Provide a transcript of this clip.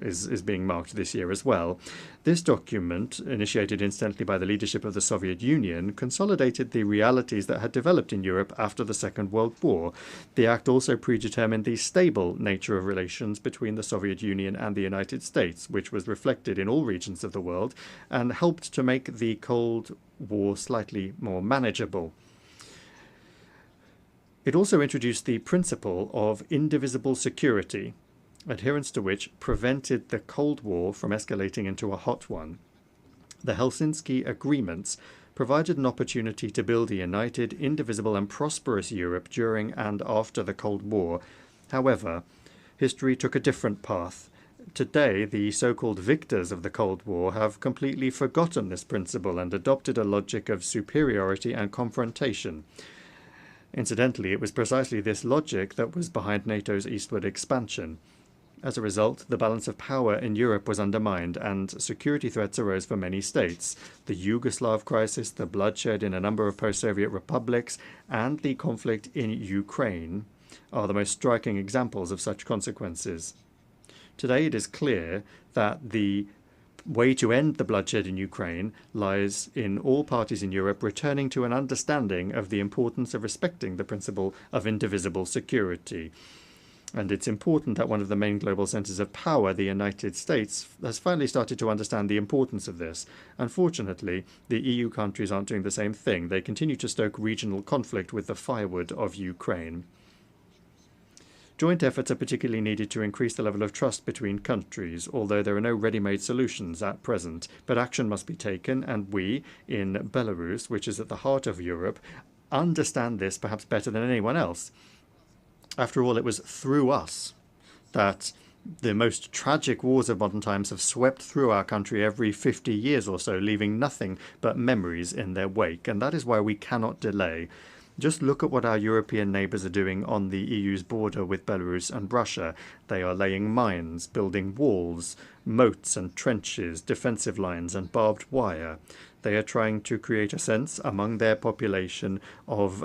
is being marked this year as well. This document, initiated incidentally by the leadership of the Soviet Union, consolidated the realities that had developed in Europe after the Second World War. The act also predetermined the stable nature of relations between the Soviet Union and the United States, which was reflected in all regions of the world, and helped to make the Cold War slightly more manageable. It also introduced the principle of indivisible security, adherence to which prevented the Cold War from escalating into a hot one. The Helsinki Agreements provided an opportunity to build a united, indivisible and prosperous Europe during and after the Cold War. However, history took a different path. Today, the so-called victors of the Cold War have completely forgotten this principle and adopted a logic of superiority and confrontation. Incidentally, it was precisely this logic that was behind NATO's eastward expansion. As a result, the balance of power in Europe was undermined, and security threats arose for many states. The Yugoslav crisis, the bloodshed in a number of post-Soviet republics, and the conflict in Ukraine are the most striking examples of such consequences. Today, it is clear that the way to end the bloodshed in Ukraine lies in all parties in Europe returning to an understanding of the importance of respecting the principle of indivisible security. And it's important that one of the main global centers of power, the United States, has finally started to understand the importance of this. Unfortunately, the EU countries aren't doing the same thing. They continue to stoke regional conflict with the firewood of Ukraine. Joint efforts are particularly needed to increase the level of trust between countries, although there are no ready-made solutions at present. But action must be taken, and we, in Belarus, which is at the heart of Europe, understand this perhaps better than anyone else. After all, it was through us that the most tragic wars of modern times have swept through our country every 50 years or so, leaving nothing but memories in their wake, and that is why we cannot delay. Just look at what our European neighbours are doing on the EU's border with Belarus and Russia. They are laying mines, building walls, moats and trenches, defensive lines and barbed wire. They are trying to create a sense among their population of